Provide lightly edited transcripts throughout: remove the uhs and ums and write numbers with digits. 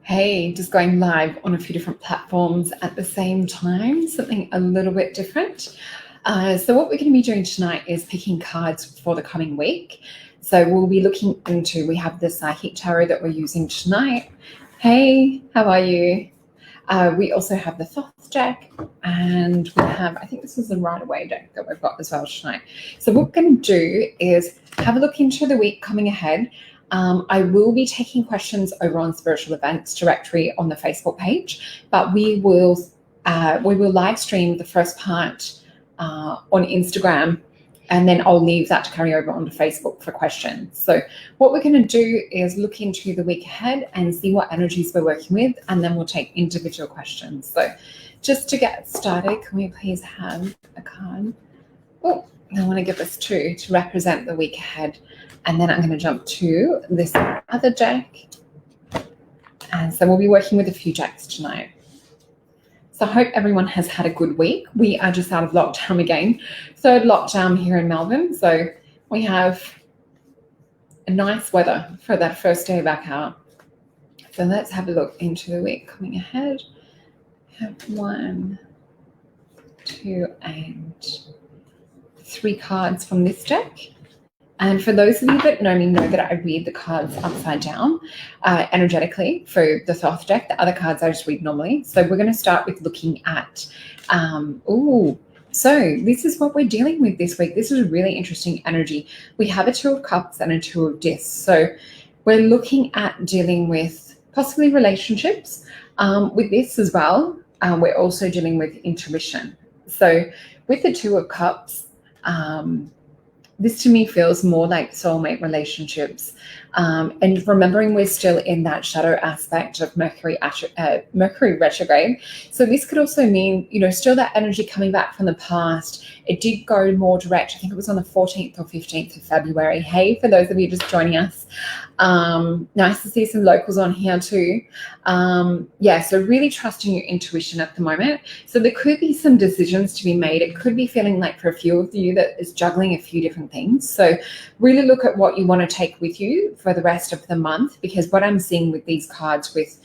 Hey, just going live on a few different platforms at the same time, something a little bit different. So what we're going to be doing tonight is picking cards for the coming week. So we'll be looking into, we have the Psychic Tarot that we're using tonight. Hey, how are you? We also have the Thoth deck, and we have, I think this is the Right Away deck that we've got as well tonight. So what we're going to do is have a look into the week coming ahead. I will be taking questions over on Spiritual Events directory on the Facebook page, but we will live stream the first part on Instagram, and then I'll leave that to carry over onto Facebook for questions. So what we're going to do is look into the week ahead and see what energies we're working with, and then we'll take individual questions. So just to get started, can we please have a card? Oh, I want to give us two to represent the week ahead. And then I'm going to jump to this other deck. And so we'll be working with a few decks tonight. So I hope everyone has had a good week. We are just out of lockdown again. Third lockdown here in Melbourne. So we have a nice weather for that first day back out. So let's have a look into the week coming ahead. I have 1, 2, and 3 cards from this deck. And for those of you that know me know that I read the cards upside down energetically for the Thoth deck. The other cards I just read normally. So we're going to start with looking at, so this is what we're dealing with this week. This is a really interesting energy. We have a 2 of Cups and a 2 of Discs. So we're looking at dealing with possibly relationships. With this as well, we're also dealing with intuition. So with the 2 of Cups, this to me feels more like soulmate relationships. And remembering we're still in that shadow aspect of Mercury retrograde. So this could also mean, still that energy coming back from the past. It did go more direct. I think it was on the 14th or 15th of February. Hey, for those of you just joining us. Nice to see some locals on here too. So really trusting your intuition at the moment. So there could be some decisions to be made. It could be feeling like for a few of you that is juggling a few different things. So really look at what you want to take with you for the rest of the month, because what I'm seeing with these cards with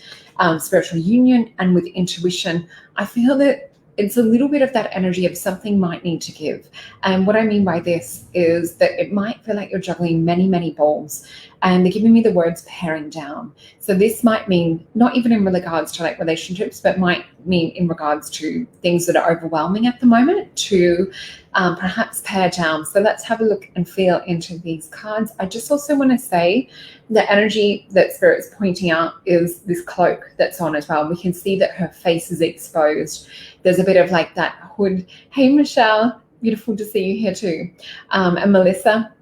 spiritual union and with intuition, I feel that it's a little bit of that energy of something might need to give. And what I mean by this is that it might feel like you're juggling many, many balls, and they're giving me the words paring down. So this might mean not even in regards to like relationships, but might mean in regards to things that are overwhelming at the moment to perhaps pare down. So let's have a look and feel into these cards. I just also want to say the energy that Spirit's pointing out is this cloak that's on as well. We can see that her face is exposed. There's a bit of like that hood. Hey, Michelle, beautiful to see you here too. And Melissa.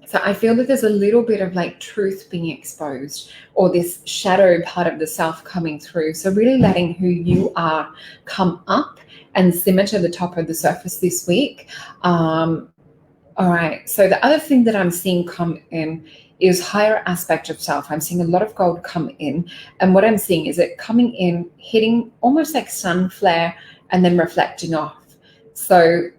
So I feel that there's a little bit of like truth being exposed, or this shadow part of the self coming through. So really letting who you are come up and simmer to the top of the surface this week. All right. So the other thing that I'm seeing come in is higher aspect of self. I'm seeing a lot of gold come in. And what I'm seeing is it coming in, hitting almost like sun flare and then reflecting off. So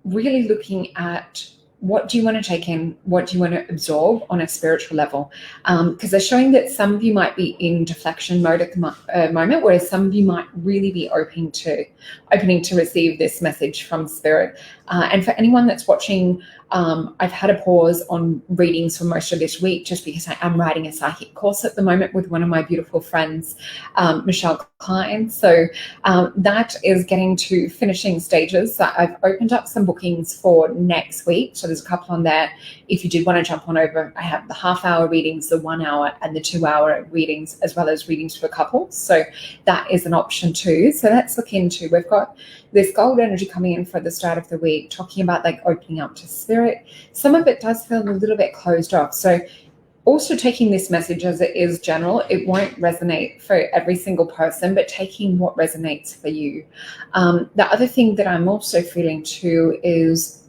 really looking at what do you want to take in? What do you want to absorb on a spiritual level? Because they're showing that some of you might be in deflection mode at the moment, whereas some of you might really be opening to receive this message from Spirit. And for anyone that's watching, I've had a pause on readings for most of this week just because I am writing a psychic course at the moment with one of my beautiful friends, Michelle Klein. So that is getting to finishing stages. So I've opened up some bookings for next week. So there's a couple on there. If you did want to jump on over, I have the half-hour readings, the 1 hour, and the 2-hour readings, as well as readings for couples. So that is an option too. So let's look into, we've got this gold energy coming in for the start of the week, talking about like opening up to Spirit. Some of it does feel a little bit closed off. So also taking this message as it is general, it won't resonate for every single person, but taking what resonates for you. The other thing that I'm also feeling too is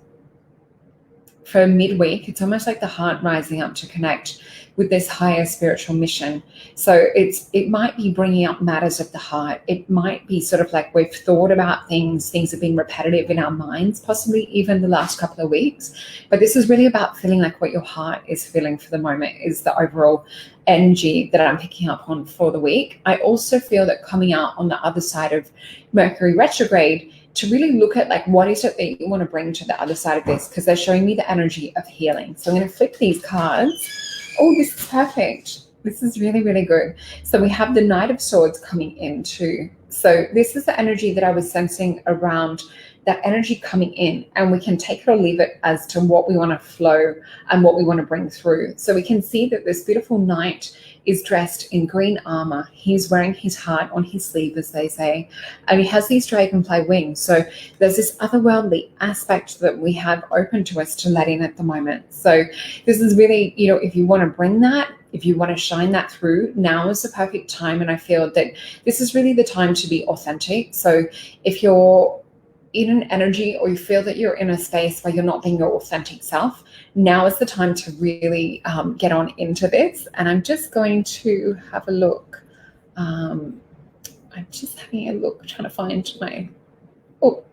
for midweek, it's almost like the heart rising up to connect, with this higher spiritual mission. So it might be bringing up matters of the heart. It might be sort of like we've thought about things have been repetitive in our minds, possibly even the last couple of weeks. But this is really about feeling like what your heart is feeling for the moment is the overall energy that I'm picking up on for the week. I also feel that coming out on the other side of Mercury retrograde, to really look at like what is it that you want to bring to the other side of this, because they're showing me the energy of healing. So I'm going to flip these cards. Oh, this is perfect. This is really, really good. So we have the Knight of Swords coming in too. So this is the energy that I was sensing around that energy coming in, and we can take it or leave it as to what we want to flow and what we want to bring through. So we can see that this beautiful knight is dressed in green armor. He's wearing his heart on his sleeve, as they say, and he has these dragonfly wings. So there's this otherworldly aspect that we have open to us to let in at the moment. So this is really, if you want to bring that, if you want to shine that through, now is the perfect time. And I feel that this is really the time to be authentic. So if you're in an energy or you feel that you're in a space where you're not being your authentic self, now is the time to really get on into this. And I'm just going to have a look. I'm just having a look, trying to find my... Oh,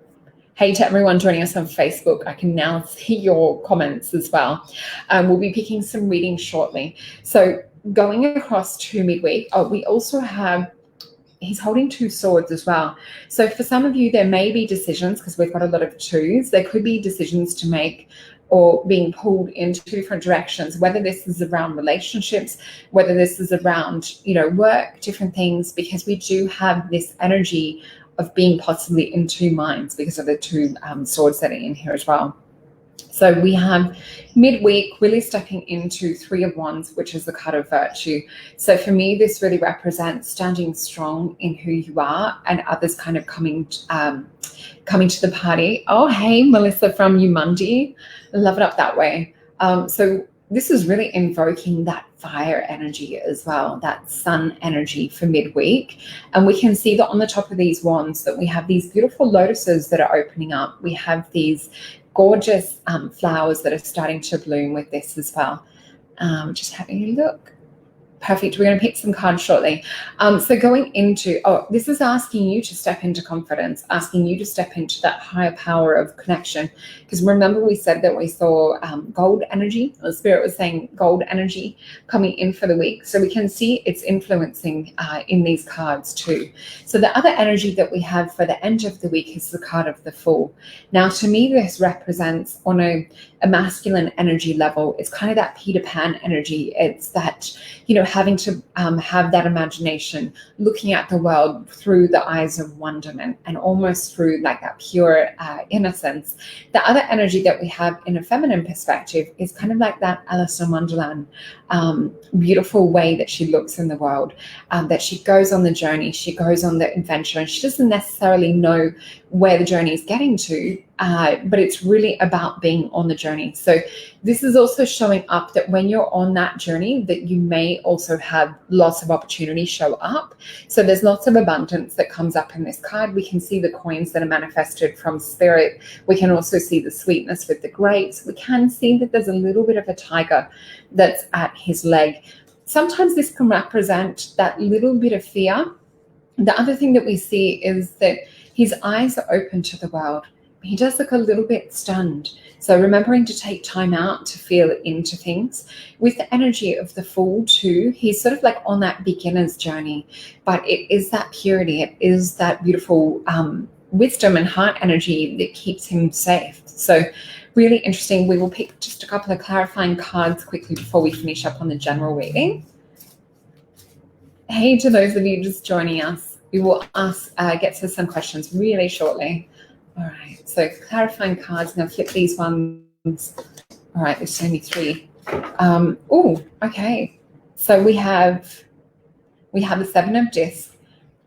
hey to everyone joining us on Facebook. I can now see your comments as well. We'll be picking some readings shortly. So going across to midweek, we also have... He's holding two swords as well. So for some of you, there may be decisions, because we've got a lot of twos. There could be decisions to make or being pulled into different directions, whether this is around relationships, whether this is around, work, different things, because we do have this energy of being possibly in two minds because of the two swords that are in here as well. So we have midweek really stepping into Three of Wands, which is the card of virtue. So for me, this really represents standing strong in who you are and others kind of coming to the party. Oh, hey, Melissa from Umundi. Love it up that way. So this is really invoking that fire energy as well, that sun energy for midweek. And we can see that on the top of these wands that we have these beautiful lotuses that are opening up. We have these gorgeous flowers that are starting to bloom with this as well. Just having a look. Perfect. We're going to pick some cards shortly. So going into, this is asking you to step into confidence, asking you to step into that higher power of connection. Because remember we said that we saw gold energy, or Spirit was saying gold energy coming in for the week. So we can see it's influencing in these cards too. So the other energy that we have for the end of the week is the card of the Fool. Now to me, this represents on a masculine energy level, it's kind of that Peter Pan energy. It's that, having to have that imagination, looking at the world through the eyes of wonderment and almost through like that pure innocence. The other energy that we have in a feminine perspective is kind of like that Alice in Wonderland, beautiful way that she looks in the world, that she goes on the journey, she goes on the adventure, and she doesn't necessarily know where the journey is getting to, but it's really about being on the journey. So this is also showing up that when you're on that journey, that you may also have lots of opportunities show up. So there's lots of abundance that comes up in this card. We can see the coins that are manifested from Spirit. We can also see the sweetness with the grapes. We can see that there's a little bit of a tiger that's at his leg. Sometimes this can represent that little bit of fear. The other thing that we see is that his eyes are open to the world. He does look a little bit stunned. So remembering to take time out to feel into things. With the energy of the Fool too, he's sort of like on that beginner's journey, but it is that purity. It is that beautiful wisdom and heart energy that keeps him safe. So really interesting. We will pick just a couple of clarifying cards quickly before we finish up on the general reading. Hey to those of you just joining us. We will get to some questions really shortly. All right, so clarifying cards. Now flip these ones. All right, there's only three. Okay. So we have the Seven of Discs.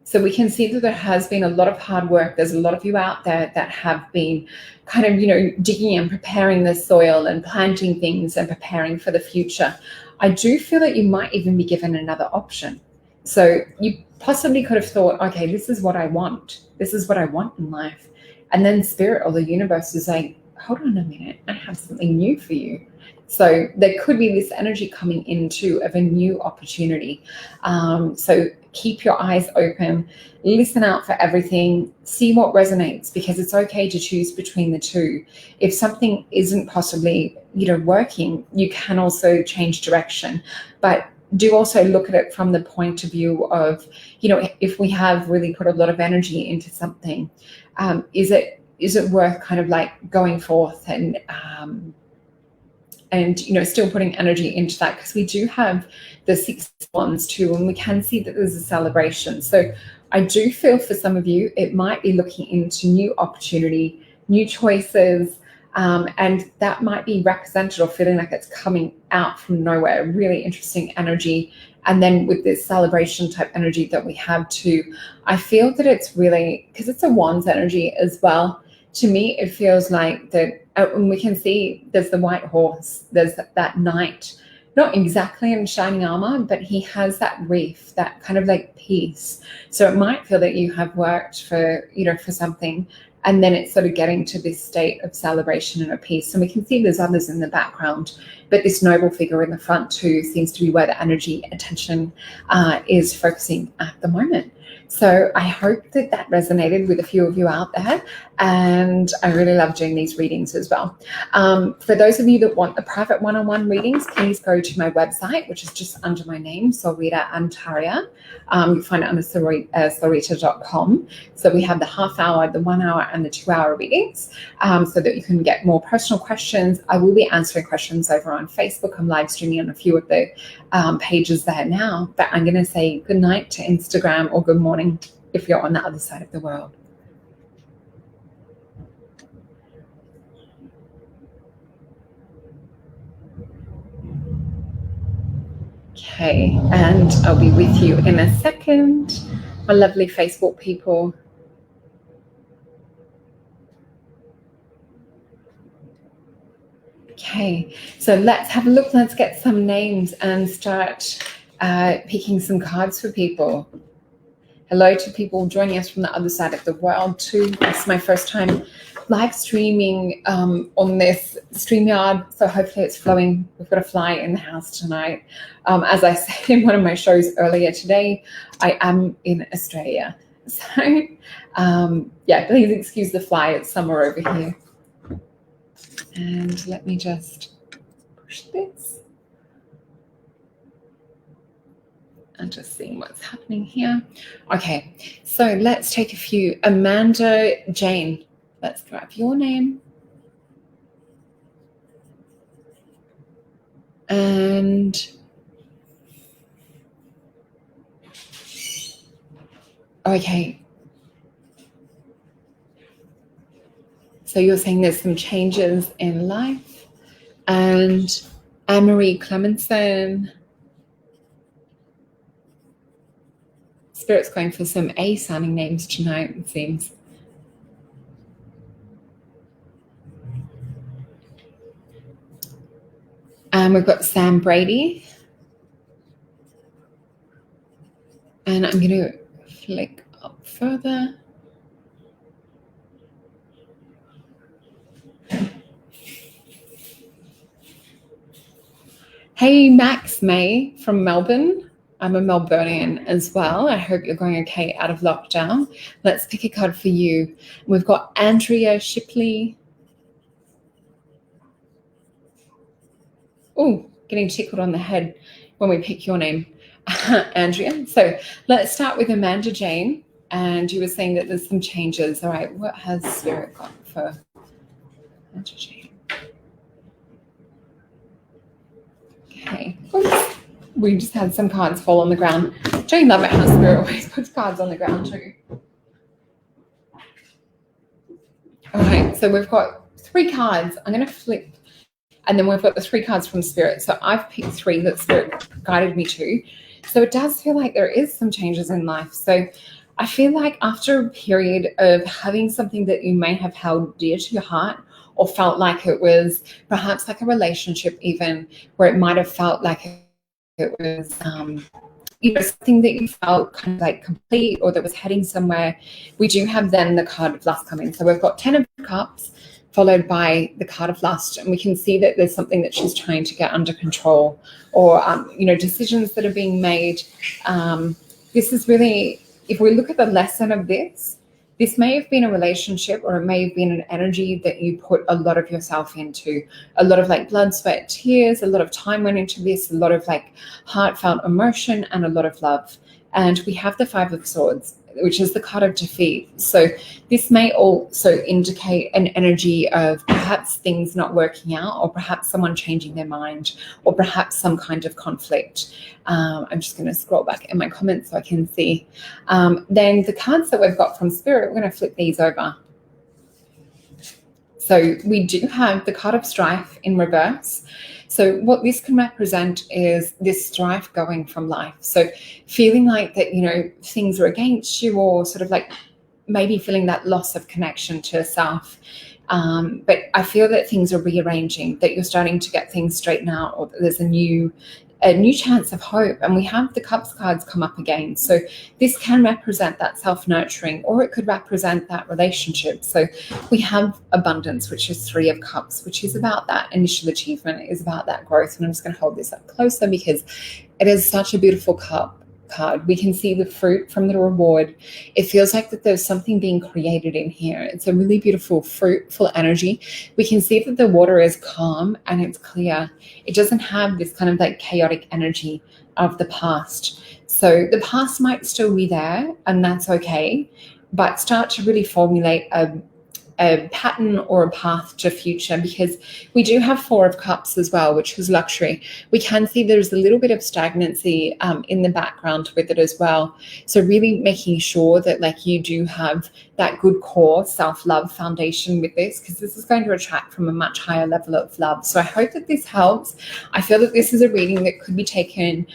So we can see that there has been a lot of hard work. There's a lot of you out there that have been kind of, digging and preparing the soil and planting things and preparing for the future. I do feel that you might even be given another option. So you possibly could have thought, okay, this is what I want. This is what I want in life. And then Spirit or the universe is like, hold on a minute, I have something new for you. So there could be this energy coming into of a new opportunity. So keep your eyes open, listen out for everything, see what resonates, because it's okay to choose between the two. If something isn't possibly, working, you can also change direction. But do also look at it from the point of view of, if we have really put a lot of energy into something, is it worth kind of like going forth and still putting energy into that? Because we do have the 6 wands too, and we can see that there's a celebration. So I do feel for some of you, it might be looking into new opportunity, new choices, and that might be represented or feeling like it's coming out from nowhere. Really interesting energy. And then with this celebration type energy that we have too, I feel that it's really, because it's a wands energy as well, to me, it feels like that, and we can see there's the white horse, there's that knight, not exactly in shining armor, but he has that wreath, that kind of like peace. So it might feel that you have worked for something, and then it's sort of getting to this state of celebration and of peace. And we can see there's others in the background, but this noble figure in the front too seems to be where the energy attention is focusing at the moment. So I hope that resonated with a few of you out there, and I really love doing these readings as well. For those of you that want the private one-on-one readings, please go to my website, which is just under my name, Solreta Antaria. You find it under solreta.com. So we have the half hour, the 1 hour, and the 2 hour readings, so that you can get more personal questions. I will be answering questions over on Facebook. I'm live streaming on a few of the pages there now, but I'm going to say good night to Instagram, or good morning if you're on the other side of the world. Okay, and I'll be with you in a second, my lovely Facebook people. Okay, so let's have a look. Let's get some names and start picking some cards for people. Hello to people joining us from the other side of the world too. This is my first time live streaming on this StreamYard, so hopefully it's flowing. We've got a fly in the house tonight. As I said in one of my shows earlier today, I am in Australia. So yeah, please excuse the fly. It's somewhere over here. And let me just push this. And just seeing what's happening here. Okay, so let's take a few. Amanda Jane, let's grab your name. And okay, so you're saying there's some changes in life. And Anne-Marie Clemenson, Spirit's going for some A sounding names tonight, it seems. And we've got Sam Brady. And I'm going to flick up further. Hey, Max May from Melbourne. I'm a Melburnian as well. I hope you're going okay out of lockdown. Let's pick a card for you. We've got Andrea Shipley. Oh, getting tickled on the head when we pick your name, Andrea. So let's start with Amanda Jane. And you were saying that there's some changes. All right, what has Spirit got for Amanda Jane? Okay. Oops. We just had some cards fall on the ground. Jane love it how Spirit always puts cards on the ground too. All right, so we've got 3 cards. I'm going to flip, and then we've got the 3 cards from Spirit. So I've picked 3 that Spirit guided me to. So it does feel like there is some changes in life. So I feel like after a period of having something that you may have held dear to your heart, or felt like it was perhaps like a relationship even, where it might have felt like it was something that you felt kind of like complete, or that was heading somewhere, we do have then the card of lust coming. So we've got 10 of Cups followed by the card of lust. And we can see that there's something that she's trying to get under control, or, decisions that are being made. This is really, if we look at the lesson of this may have been a relationship, or it may have been an energy that you put a lot of yourself into, a lot of like blood, sweat, tears, a lot of time went into this, a lot of like heartfelt emotion, and a lot of love. And we have the Five of Swords, which is the card of defeat. So this may also indicate an energy of perhaps things not working out, or perhaps someone changing their mind, or perhaps some kind of conflict. I'm just going to scroll back in my comments so I can see. Then the cards that we've got from Spirit, we're going to flip these over. So we do have the card of strife in reverse. So what this can represent is this strife going from life. So feeling like that, things are against you, or sort of like maybe feeling that loss of connection to self. But I feel that things are rearranging, that you're starting to get things straightened out, or that there's a new chance of hope. And we have the Cups cards come up again. So this can represent that self-nurturing, or it could represent that relationship. So we have abundance, which is Three of Cups, which is about that initial achievement, is about that growth. And I'm just going to hold this up closer because it is such a beautiful card. We can see the fruit from the reward. It feels like that there's something being created in here. It's a really beautiful fruitful energy. We can see that the water is calm and it's clear. It doesn't have this kind of like chaotic energy of the past. So the past might still be there, and that's okay, but start to really formulate a pattern or a path to future, because we do have Four of Cups as well, which is luxury. We can see there's a little bit of stagnancy in the background with it as well. So really making sure that like you do have that good core self-love foundation with this, because this is going to attract from a much higher level of love. So I hope that this helps. I feel that this is a reading that could be taken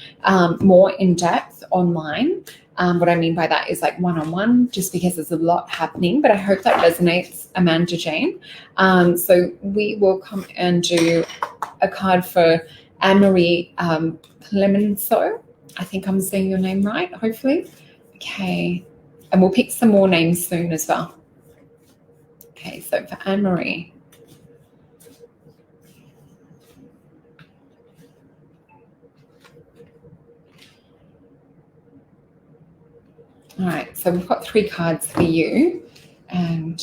more in depth online. What I mean by that is like one-on-one, just because there's a lot happening, but I hope that resonates, Amanda Jane. So we will come and do a card for Anne-Marie Clemenceau. I think I'm saying your name right, hopefully. Okay. And we'll pick some more names soon as well. Okay, so for Anne-Marie. All right, so we've got 3 cards for you. And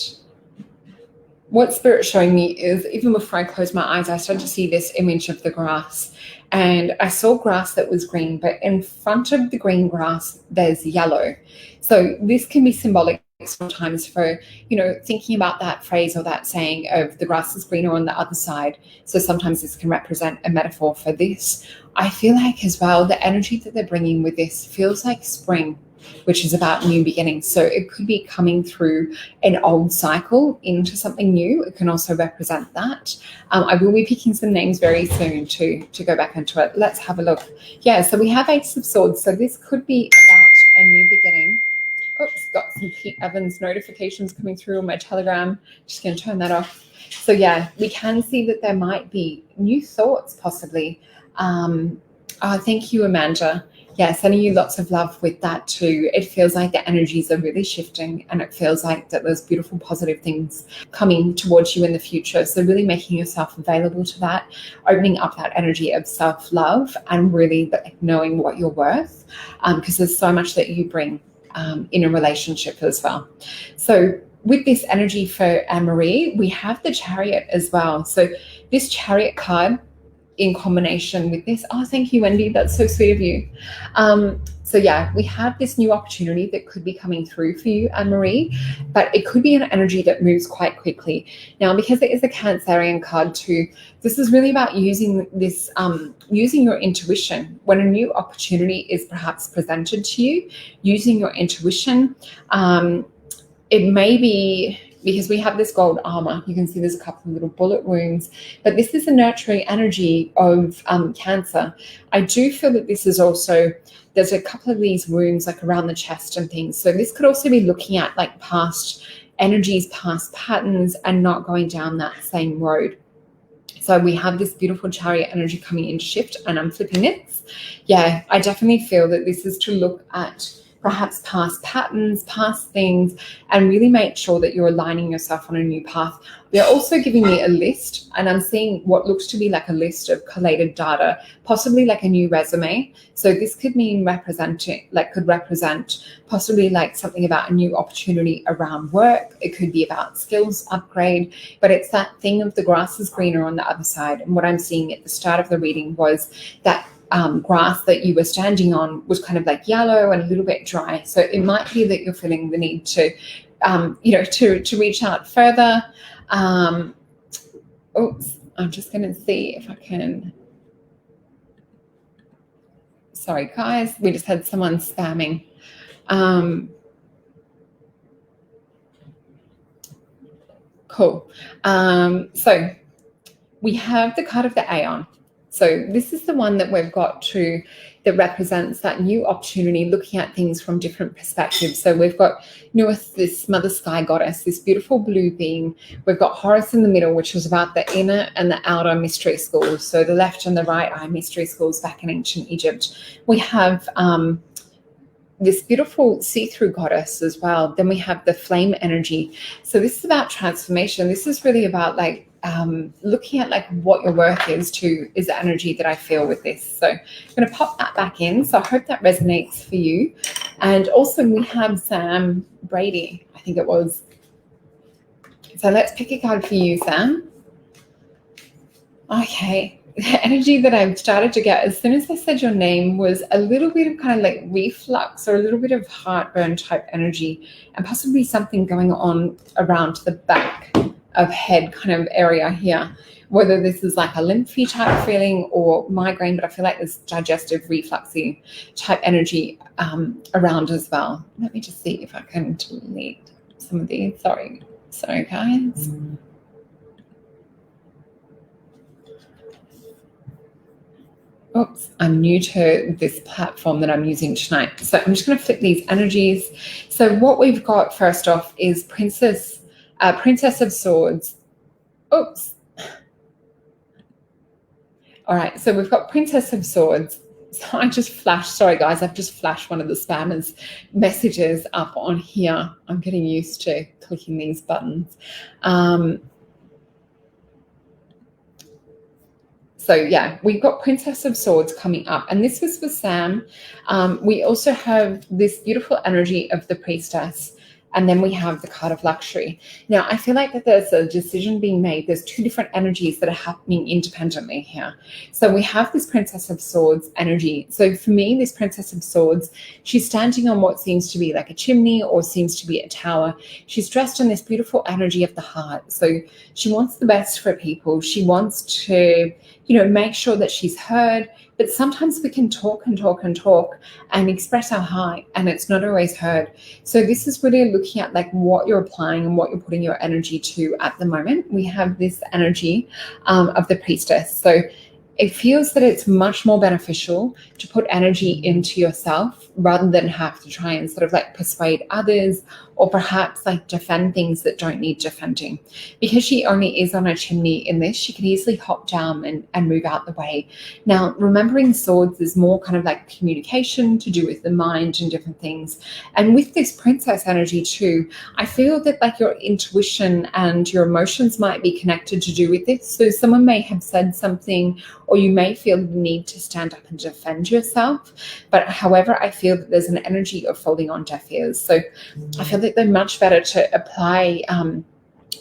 what Spirit's showing me is, even before I closed my eyes, I started to see this image of the grass. And I saw grass that was green, but in front of the green grass, there's yellow. So this can be symbolic sometimes for, thinking about that phrase or that saying of the grass is greener on the other side. So sometimes this can represent a metaphor for this. I feel like as well, the energy that they're bringing with this feels like spring, which is about new beginnings. So it could be coming through an old cycle into something new. It can also represent that. I will be picking some names very soon to go back into it. Let's have a look. Yeah, so we have Ace of Swords. So this could be about a new beginning. Oops, got some Pete Evans notifications coming through on my Telegram. Just going to turn that off. So yeah, we can see that there might be new thoughts possibly. Thank you, Amanda. Yeah, sending you lots of love with that too. It feels like the energies are really shifting, and it feels like that there's beautiful, positive things coming towards you in the future. So really making yourself available to that, opening up that energy of self-love, and really knowing what you're worth, because there's so much that you bring in a relationship as well. So with this energy for Anne-Marie, we have the Chariot as well. So this Chariot card in combination with this. Oh, thank you, Wendy. That's so sweet of you. So yeah, we have this new opportunity that could be coming through for you, Anne-Marie, but it could be an energy that moves quite quickly. Now, because it is a Cancerian card too, this is really about using this, using your intuition. When a new opportunity is perhaps presented to you, using your intuition, it may be, because we have this gold armor, you can see there's a couple of little bullet wounds, but this is a nurturing energy of Cancer. I do feel that this is also, there's a couple of these wounds like around the chest and things. So this could also be looking at like past energies, past patterns, and not going down that same road. So we have this beautiful Chariot energy coming in shift, and I'm flipping this. Yeah, I definitely feel that this is to look at perhaps past patterns, past things, and really make sure that you're aligning yourself on a new path. They're also giving me a list, and I'm seeing what looks to be like a list of collated data, possibly like a new resume. So this could mean could represent possibly like something about a new opportunity around work. It could be about skills upgrade, but it's that thing of the grass is greener on the other side. And what I'm seeing at the start of the reading was that grass that you were standing on was kind of like yellow and a little bit dry. So it might be that you're feeling the need to, to reach out further. Oops, I'm just going to see if I can. Sorry, guys, we just had someone spamming. Cool. So we have the card of the Aeon. So this is the one that we've got that represents that new opportunity, looking at things from different perspectives. So we've got Nuith, this mother sky goddess, this beautiful blue being. We've got Horus in the middle, which was about the inner and the outer mystery schools. So the left and the right eye mystery schools back in ancient Egypt. We have this beautiful see-through goddess as well. Then we have the flame energy. So this is about transformation. This is really about like looking at like what your work is the energy that I feel with this. So I'm going to pop that back in. So I hope that resonates for you. And also we have Sam Brady, I think it was. So let's pick a card for you, Sam. Okay. The energy that I've started to get as soon as I said your name was a little bit of kind of like reflux or a little bit of heartburn type energy, and possibly something going on around the back of head kind of area here, whether this is like a lymphy type feeling or migraine, but I feel like there's digestive refluxy type energy around as well. Let me just see if I can delete some of these. Sorry guys. Oops, I'm new to this platform that I'm using tonight. So I'm just going to flip these energies. So what we've got first off is Princess of Swords. Oops. All right, so we've got Princess of Swords. So I just flashed, sorry guys, I've just flashed one of the spammers messages up on here. I'm getting used to clicking these buttons. So yeah, we've got Princess of Swords coming up, and this was for Sam. We also have this beautiful energy of the Priestess, and then we have the card of Luxury. Now, I feel like that there's a decision being made. There's two different energies that are happening independently here. So we have this Princess of Swords energy. So for me, this Princess of Swords, she's standing on what seems to be like a chimney or seems to be a tower. She's dressed in this beautiful energy of the heart. So she wants the best for people. She wants to, make sure that she's heard. But sometimes we can talk and express our heart, and it's not always heard. So this is really looking at like what you're applying and what you're putting your energy to at the moment. We have this energy of the Priestess. So it feels that it's much more beneficial to put energy into yourself rather than have to try and sort of like persuade others or perhaps like defend things that don't need defending. Because she only is on a chimney in this, she could easily hop down and move out the way. Now, remembering swords is more kind of like communication to do with the mind and different things. And with this princess energy too, I feel that like your intuition and your emotions might be connected to do with this. So someone may have said something, or you may feel the need to stand up and defend yourself. But however, I feel that there's an energy of falling on deaf ears. So I feel that they're much better to apply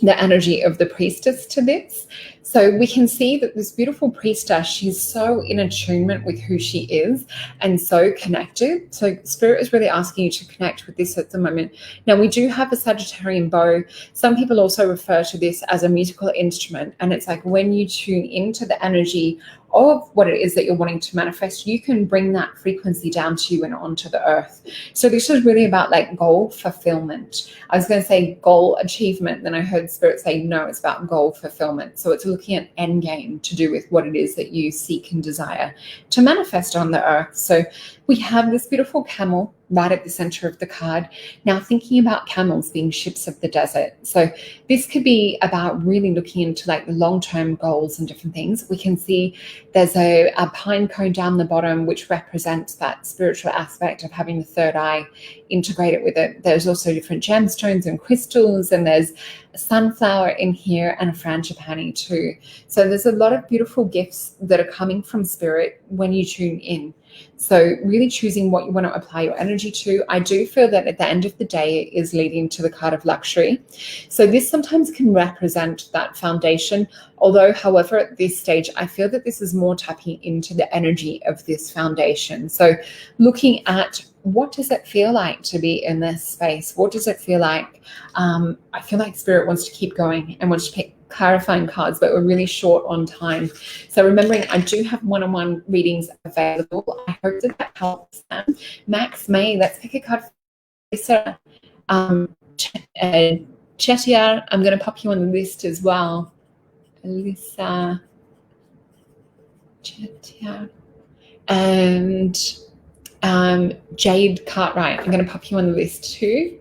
the energy of the priestess to this. So we can see that this beautiful priestess, she's so in attunement with who she is and so connected. So Spirit is really asking you to connect with this at the moment. Now, we do have a Sagittarian bow. Some people also refer to this as a musical instrument. And it's like when you tune into the energy of what it is that you're wanting to manifest, you can bring that frequency down to you and onto the earth. So this is really about like goal fulfillment. I was going to say goal achievement, then I heard Spirit say no, it's about goal fulfillment. So it's looking at end game to do with what it is that you seek and desire to manifest on the earth. So we have this beautiful camel right at the center of the card. Now, thinking about camels being ships of the desert. So this could be about really looking into like the long-term goals and different things. We can see there's a pine cone down the bottom, which represents that spiritual aspect of having the third eye integrated with it. There's also different gemstones and crystals, and there's a sunflower in here and a frangipani too. So there's a lot of beautiful gifts that are coming from spirit when you tune in. So really choosing what you want to apply your energy to. I do feel that at the end of the day, it is leading to the card of luxury. So this sometimes can represent that foundation. Although, however, at this stage, I feel that this is more tapping into the energy of this foundation. So looking at what does it feel like to be in this space? What does it feel like? I feel like spirit wants to keep going and wants to pick clarifying cards, but we're really short on time. So remembering, I do have one-on-one readings available. I hope that helps them. Max May, let's pick a card for Lisa. Chettiar, I'm going to pop you on the list as well. Lisa Chettiar. And Jade Cartwright, I'm going to pop you on the list too.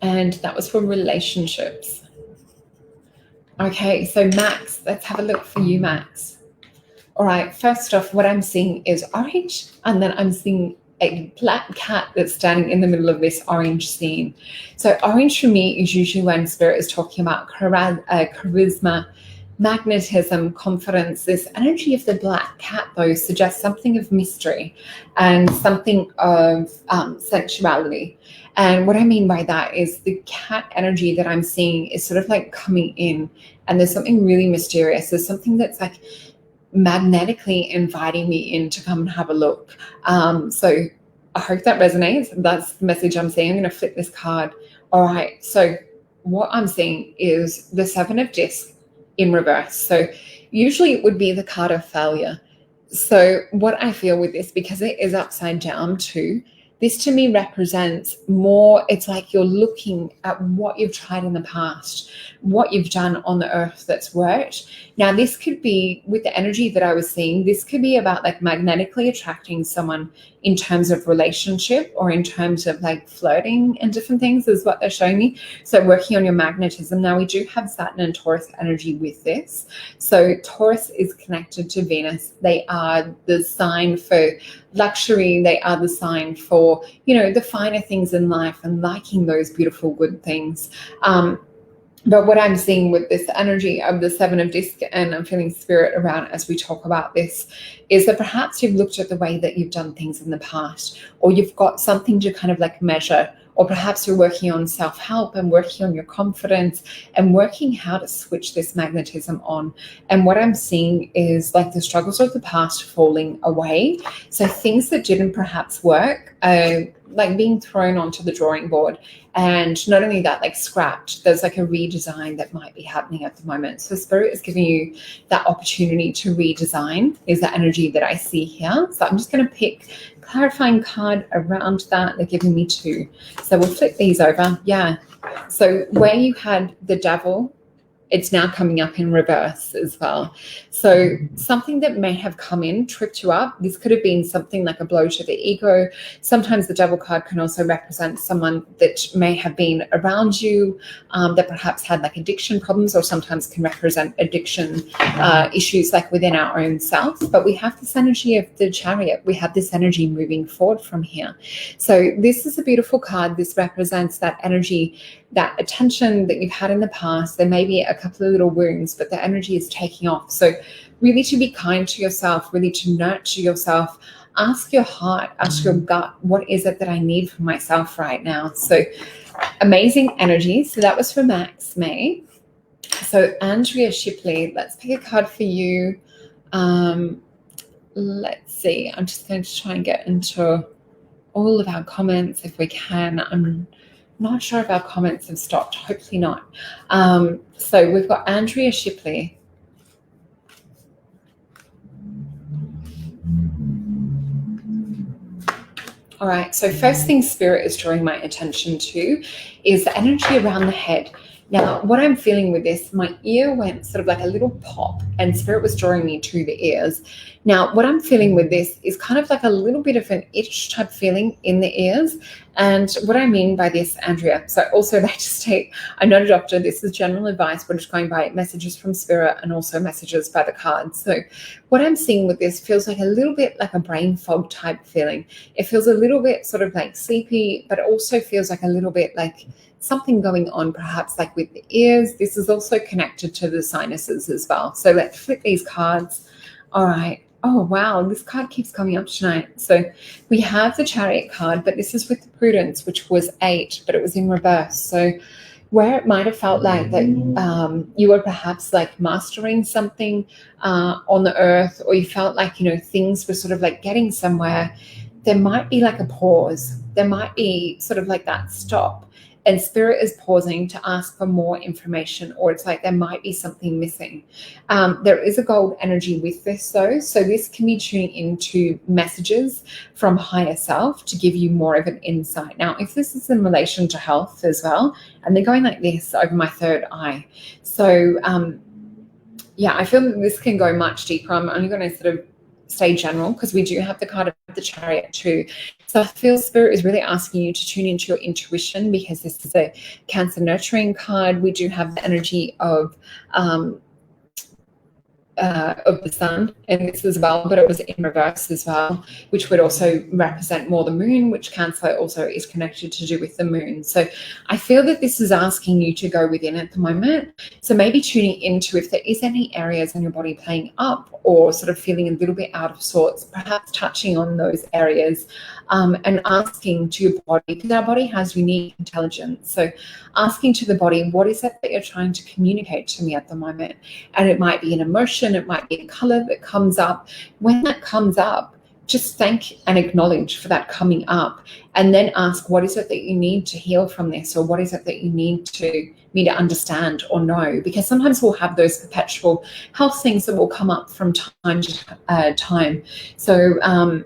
And that was for relationships. Okay, so Max, let's have a look for you, Max. All right, first off, what I'm seeing is orange, and then I'm seeing a black cat that's standing in the middle of this orange scene. So orange for me is usually when spirit is talking about charisma, magnetism, confidence. This energy of the black cat, though, suggests something of mystery and something of sensuality. And what I mean by that is the cat energy that I'm seeing is sort of like coming in, and there's something really mysterious. There's something that's like magnetically inviting me in to come and have a look. So I hope that resonates. That's the message I'm seeing. I'm going to flip this card. All right. So what I'm seeing is the Seven of Discs in reverse. So usually it would be the card of failure. So what I feel with this, because it is upside down too, this to me represents more, it's like you're looking at what you've tried in the past, what you've done on the earth that's worked. Now, this could be, with the energy that I was seeing, this could be about like magnetically attracting someone in terms of relationship or in terms of like flirting and different things is what they're showing me. So working on your magnetism. Now, we do have Saturn and Taurus energy with this. So Taurus is connected to Venus. They are the sign for luxury. They are the sign for, you know, the finer things in life and liking those beautiful, good things. But what I'm seeing with this energy of the Seven of Discs, and I'm feeling spirit around as we talk about this, is that perhaps you've looked at the way that you've done things in the past, or you've got something to kind of like measure, or perhaps you're working on self-help and working on your confidence and working how to switch this magnetism on. And what I'm seeing is like the struggles of the past falling away. So things that didn't perhaps work, like being thrown onto the drawing board. And not only that, like scrapped, there's like a redesign that might be happening at the moment. So spirit is giving you that opportunity to redesign is the energy that I see here. So I'm just going to pick clarifying card around that. They're giving me two. So we'll flip these over. Yeah. So where you had the devil, it's now coming up in reverse as well. So something that may have come in, tripped you up. This could have been something like a blow to the ego. Sometimes the devil card can also represent someone that may have been around you, that perhaps had like addiction problems, or sometimes can represent addiction issues like within our own self. But we have this energy of the Chariot. We have this energy moving forward from here. So this is a beautiful card. This represents that energy, that attention that you've had in the past. There may be a couple of little wounds, but the energy is taking off. So really to be kind to yourself, really to nurture yourself, ask your heart, ask your gut, what is it that I need for myself right now? So amazing energy. So that was for Max May. So Andrea Shipley, let's pick a card for you. Let's see. I'm just going to try and get into all of our comments if we can. I'm not sure if our comments have stopped. Hopefully not. So we've got Andrea Shipley. All right. So first thing spirit is drawing my attention to is the energy around the head. Now, what I'm feeling with this, my ear went sort of like a little pop, and Spirit was drawing me to the ears. Now, what I'm feeling with this is kind of like a little bit of an itch type feeling in the ears. And what I mean by this, Andrea, so also like to state, I'm not a doctor. This is general advice. We're just going by messages from Spirit and also messages by the cards. So what I'm seeing with this feels like a little bit like a brain fog type feeling. It feels a little bit sort of like sleepy, but also feels like a little bit like something going on, perhaps like with the ears. This is also connected to the sinuses as well. So let's flip these cards. All right. Oh, wow. This card keeps coming up tonight. So we have the Chariot card, but this is with the Prudence, which was 8, but it was in reverse. So where it might have felt like that you were perhaps like mastering something on the earth, or you felt like, things were sort of like getting somewhere, there might be like a pause. There might be sort of like that stop. And Spirit is pausing to ask for more information, or it's like there might be something missing. There is a gold energy with this though. So this can be tuning into messages from higher self to give you more of an insight. Now, if this is in relation to health as well, and they're going like this over my third eye. So yeah, I feel that this can go much deeper. I'm only going to sort of stay general because we do have the card of the Chariot too. So I feel Spirit is really asking you to tune into your intuition, because this is a Cancer nurturing card. We do have the energy of the sun in this as well, but it was in reverse as well, which would also represent more the moon, which Cancer also is connected to do with the moon. So I feel that this is asking you to go within at the moment. So maybe tuning into if there is any areas in your body playing up or sort of feeling a little bit out of sorts, perhaps touching on those areas and asking to your body, because our body has unique intelligence. So asking to the body, what is it that you're trying to communicate to me at the moment? And it might be an emotion, it might be a color that comes up. When that comes up, just thank and acknowledge for that coming up, and then ask, what is it that you need to heal from this, or what is it that you need me to understand or know? Because sometimes we'll have those perpetual health things that will come up from time to time. So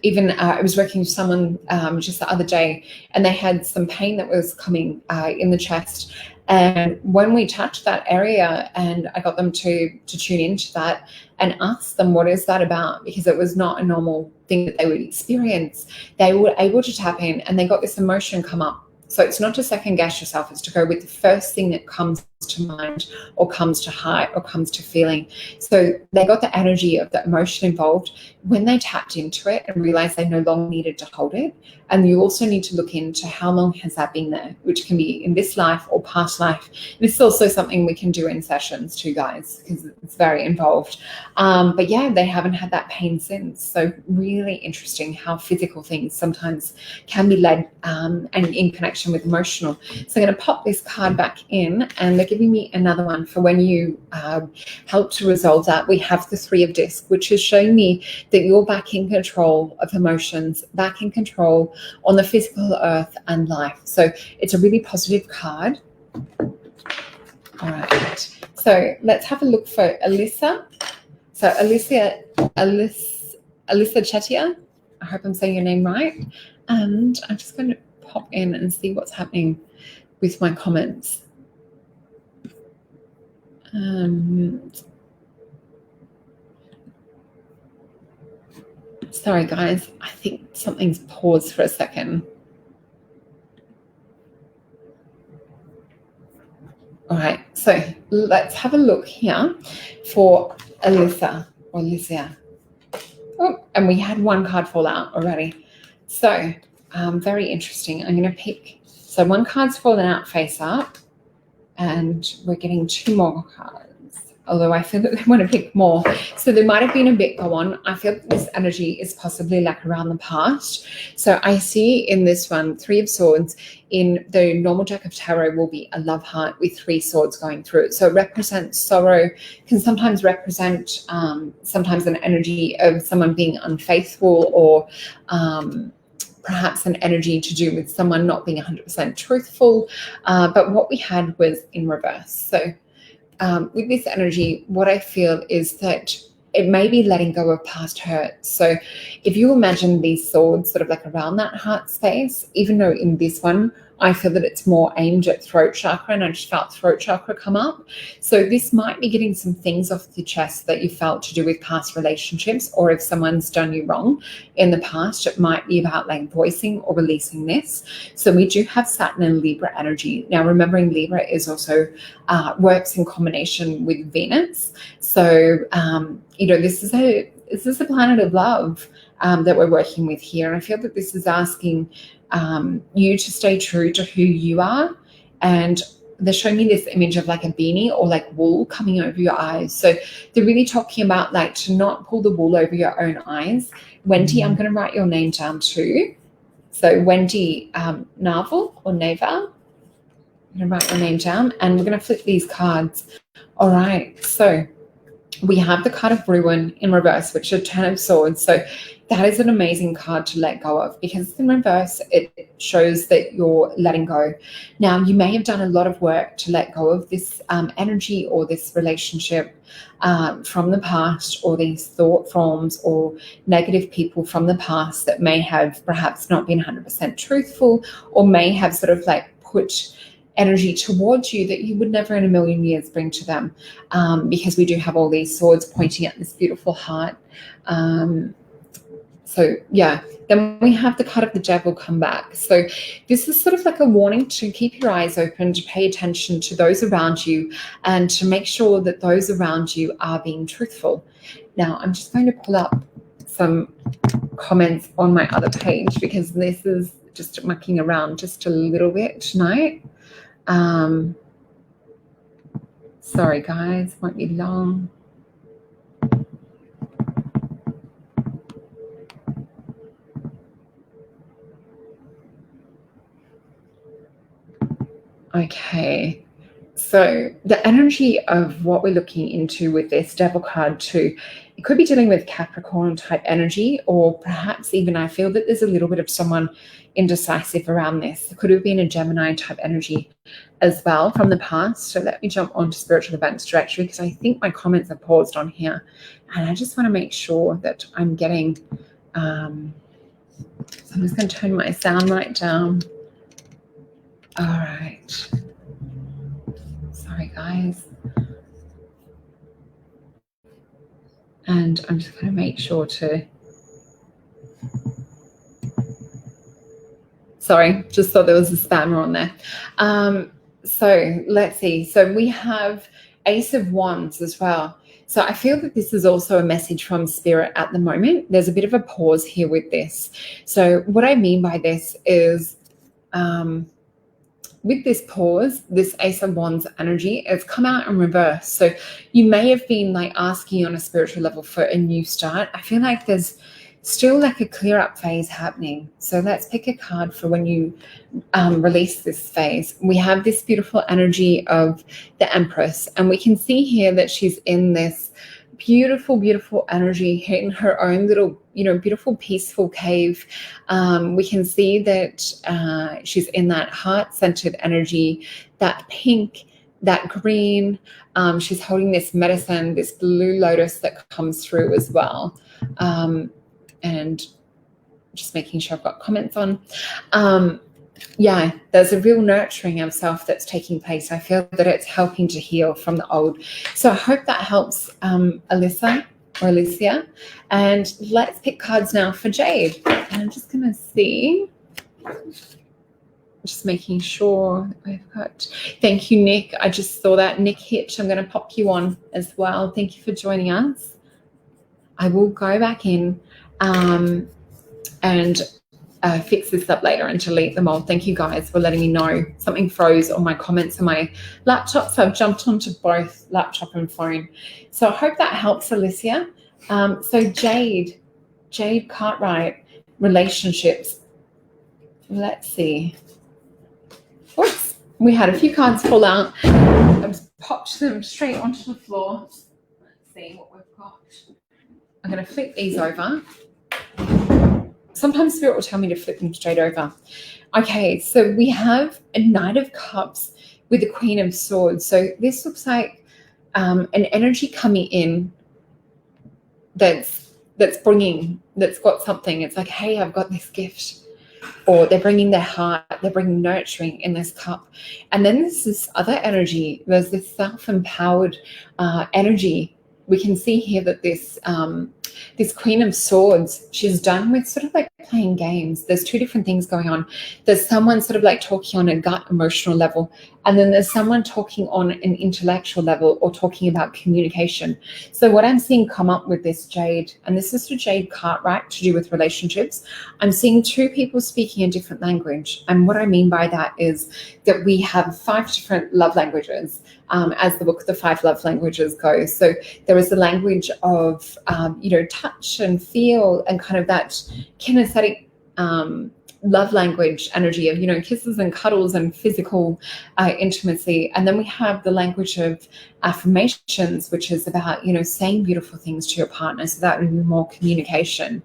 even I was working with someone just the other day, and they had some pain that was coming in the chest. And when we touched that area, and I got them to tune into that and ask them, what is that about? Because it was not a normal thing that they would experience. They were able to tap in, and they got this emotion come up. So it's not to second guess yourself, it's to go with the first thing that comes to mind or comes to heart or comes to feeling. So they got the energy of the emotion involved when they tapped into it and realized they no longer needed to hold it. And you also need to look into how long has that been there, which can be in this life or past life. This is also something we can do in sessions too, guys, because it's very involved. But yeah, they haven't had that pain since. So really interesting how physical things sometimes can be led and in connection with emotional. So I'm going to pop this card back in, and they're giving me another one for when you help to resolve that. We have the 3 of Discs, which is showing me that you're back in control of emotions, back in control on the physical earth and life. So it's a really positive card. All right. So let's have a look for Alyssa. So Alyssa Chetia. I hope I'm saying your name right. And I'm just going to pop in and see what's happening with my comments. Sorry, guys. I think something's paused for a second. All right. So let's have a look here for Alyssa or Alicia. Oh, and we had one card fall out already. So very interesting. I'm going to pick. So one card's fallen out face up, and we're getting 2 more cards. Although I feel that they want to pick more. So there might have been a bit go on. I feel that this energy is possibly like around the past. So I see in this one, 3 of Swords. In the normal deck of tarot will be a love heart with 3 swords going through it. So it represents sorrow, can sometimes represent sometimes an energy of someone being unfaithful, or perhaps an energy to do with someone not being 100% truthful. But what we had was in reverse. So with this energy, what I feel is that it may be letting go of past hurt. So if you imagine these swords sort of like around that heart space, even though in this one, I feel that it's more aimed at throat chakra, and I just felt throat chakra come up. So this might be getting some things off the chest that you felt to do with past relationships, or if someone's done you wrong in the past, it might be about like voicing or releasing this. So we do have Saturn and Libra energy. Now, remembering Libra is also works in combination with Venus. So, this is a planet of love that we're working with here. And I feel that this is asking you to stay true to who you are. And they're showing me this image of like a beanie or like wool coming over your eyes. So they're really talking about like to not pull the wool over your own eyes. Wendy, I'm going to write your name down too. So Wendy Navel or Naval. I'm going to write your name down, and we're going to flip these cards. All right. So we have the card of ruin in reverse, which is 10 of swords. So that is an amazing card to let go of, because in reverse, it shows that you're letting go. Now, you may have done a lot of work to let go of this energy or this relationship from the past, or these thought forms or negative people from the past that may have perhaps not been 100% truthful, or may have sort of like put energy towards you that you would never in a million years bring to them, because we do have all these swords pointing at this beautiful heart. So yeah, then we have the card of the devil come back. So this is sort of like a warning to keep your eyes open, to pay attention to those around you, and to make sure that those around you are being truthful. Now, I'm just going to pull up some comments on my other page, because this is just mucking around just a little bit tonight. Sorry guys, won't be long. Okay, so the energy of what we're looking into with this devil card too, it could be dealing with Capricorn type energy, or perhaps even I feel that there's a little bit of someone indecisive around this. It could have been a Gemini type energy as well from the past. So let me jump onto spiritual events directory, because I think my comments are paused on here, and I just want to make sure that I'm getting so I'm just going to turn my sound right down. All right, sorry guys, and I'm just going to make sure to, sorry, just thought there was a spammer on there. So let's see. So we have Ace of Wands as well. So I feel that this is also a message from Spirit at the moment. There's a bit of a pause here with this. So what I mean by this is with this pause, this Ace of Wands energy has come out in reverse. So you may have been like asking on a spiritual level for a new start. I feel like there's still like a clear up phase happening. So let's pick a card for when you release this phase. We have this beautiful energy of the Empress, and we can see here that she's in this beautiful, beautiful energy in her own little, beautiful, peaceful cave. We can see that she's in that heart-centered energy, that pink, that green. She's holding this medicine, this blue lotus that comes through as well. And just making sure I've got comments on. Yeah, there's a real nurturing of self that's taking place. I feel that it's helping to heal from the old. So I hope that helps Alyssa or Alicia. And let's pick cards now for Jade. And I'm just going to see. Just making sure I've got. Thank you, Nick. I just saw that. Nick Hitch, I'm going to pop you on as well. Thank you for joining us. I will go back in and fix this up later and delete them all. Thank you guys for letting me know. Something froze on my comments on my laptop, so I've jumped onto both laptop and phone. So I hope that helps, Alicia. So Jade Cartwright, relationships. Let's see. Oops, we had a few cards fall out. I've popped them straight onto the floor. Let's see what we've got. I'm going to flip these over. Sometimes Spirit will tell me to flip them straight over. Okay, so we have a Knight of Cups with the Queen of Swords. So this looks like an energy coming in that's got something. It's like, hey, I've got this gift. or they're bringing their heart, they're bringing nurturing in this cup. And then there's this other energy, there's this self-empowered energy. We can see here that this Queen of Swords, she's done with sort of like playing games. There's two different things going on. There's someone sort of like talking on a gut emotional level, and then there's someone talking on an intellectual level or talking about communication. So what I'm seeing come up with this Jade, and this is the Jade Cartwright to do with relationships, I'm seeing two people speaking a different language. And what I mean by that is that we have 5 different love languages, as the book, The 5 Love Languages, goes. So there is the language of, touch and feel and kind of that kinesthetic love language energy of, kisses and cuddles and physical intimacy. And then we have the language of affirmations, which is about, saying beautiful things to your partner. So that would be more communication,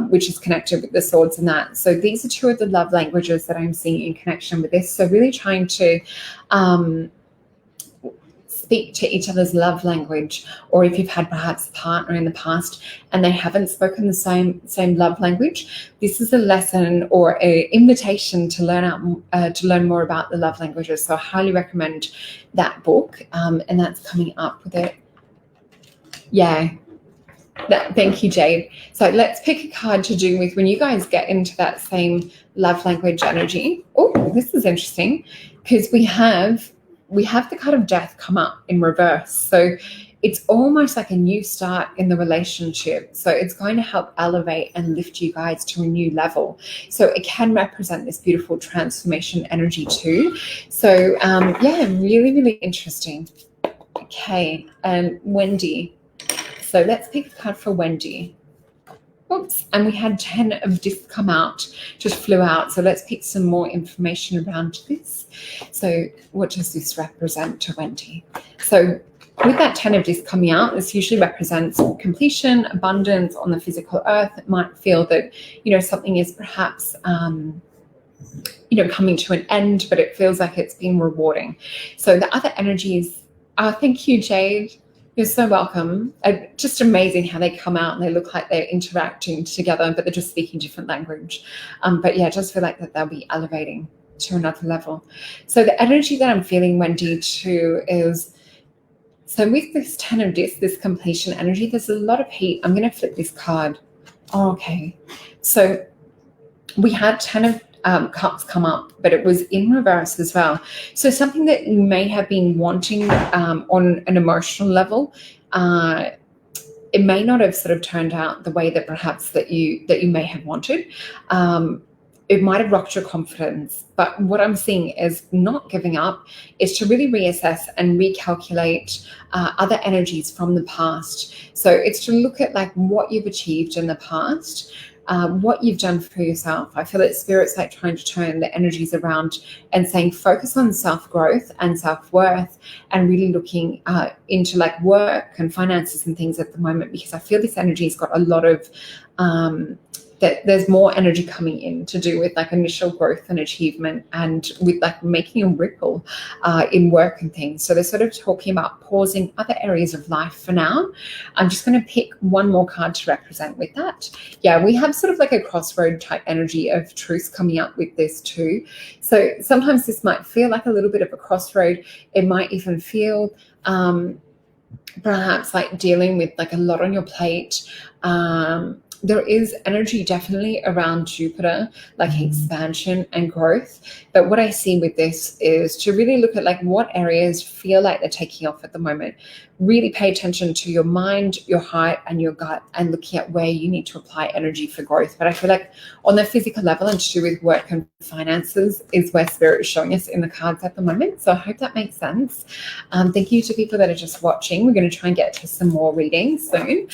which is connected with the swords and that. So these are 2 of the love languages that I'm seeing in connection with this. So really trying to speak to each other's love language, or if you've had perhaps a partner in the past and they haven't spoken the same love language, this is a lesson or an invitation to learn more about the love languages. So I highly recommend that book, and that's coming up with it. Yeah. Thank you, Jade. So let's pick a card to do with when you guys get into that same love language energy. Oh, this is interesting because we have the card of death come up in reverse. So it's almost like a new start in the relationship. So it's going to help elevate and lift you guys to a new level. So it can represent this beautiful transformation energy too. So really, really interesting. Okay, Wendy. So let's pick a card for Wendy. Oops, and we had 10 of discs come out, just flew out. So let's pick some more information around this. So what does this represent to Wendy? So with that 10 of discs coming out, this usually represents completion, abundance on the physical earth. It might feel that, something is perhaps, coming to an end, but it feels like it's been rewarding. So the other energies, thank you, Jade. You're so welcome. Just amazing how they come out and they look like they're interacting together, but they're just speaking different language. But yeah, I just feel like that they'll be elevating to another level. So the energy that I'm feeling, Wendy, too, is, so with this 10 of discs, this completion energy, there's a lot of heat. I'm going to flip this card. Oh, okay. So we had 10 of cups come up, but it was in reverse as well. So something that you may have been wanting on an emotional level, it may not have sort of turned out the way that perhaps that you may have wanted. It might have rocked your confidence, but what I'm seeing is not giving up is to really reassess and recalculate other energies from the past. So it's to look at like what you've achieved in the past, what you've done for yourself. I feel that Spirit's like trying to turn the energies around and saying focus on self-growth and self-worth, and really looking into like work and finances and things at the moment, because I feel this energy's got a lot of that there's more energy coming in to do with like initial growth and achievement, and with like making a ripple in work and things. So they're sort of talking about pausing other areas of life for now. I'm just going to pick one more card to represent with that. Yeah, we have sort of like a crossroad type energy of truth coming up with this too. So sometimes this might feel like a little bit of a crossroad. It might even feel perhaps like dealing with like a lot on your plate. There is energy definitely around Jupiter, like expansion and growth. But what I see with this is to really look at like what areas feel like they're taking off at the moment. Really pay attention to your mind, your heart, and your gut, and looking at where you need to apply energy for growth. But I feel like on the physical level and to do with work and finances is where Spirit is showing us in the cards at the moment. So I hope that makes sense. Thank you to people that are just watching. We're going to try and get to some more readings soon.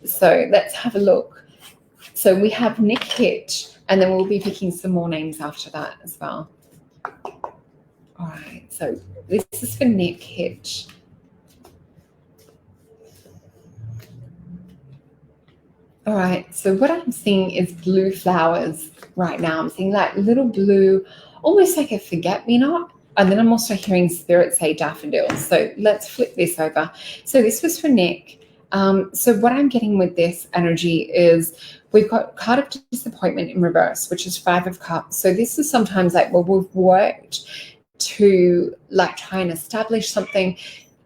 So let's have a look. So we have Nick Hitch, and then we'll be picking some more names after that as well. All right, so this is for Nick Hitch. All right, so what I'm seeing is blue flowers right now. I'm seeing like little blue, almost like a forget-me-not. And then I'm also hearing Spirit say daffodils. So let's flip this over. So this was for Nick. So what I'm getting with this energy is we've got card of disappointment in reverse, which is 5 of Cups. So this is sometimes like, well, we've worked to like try and establish something.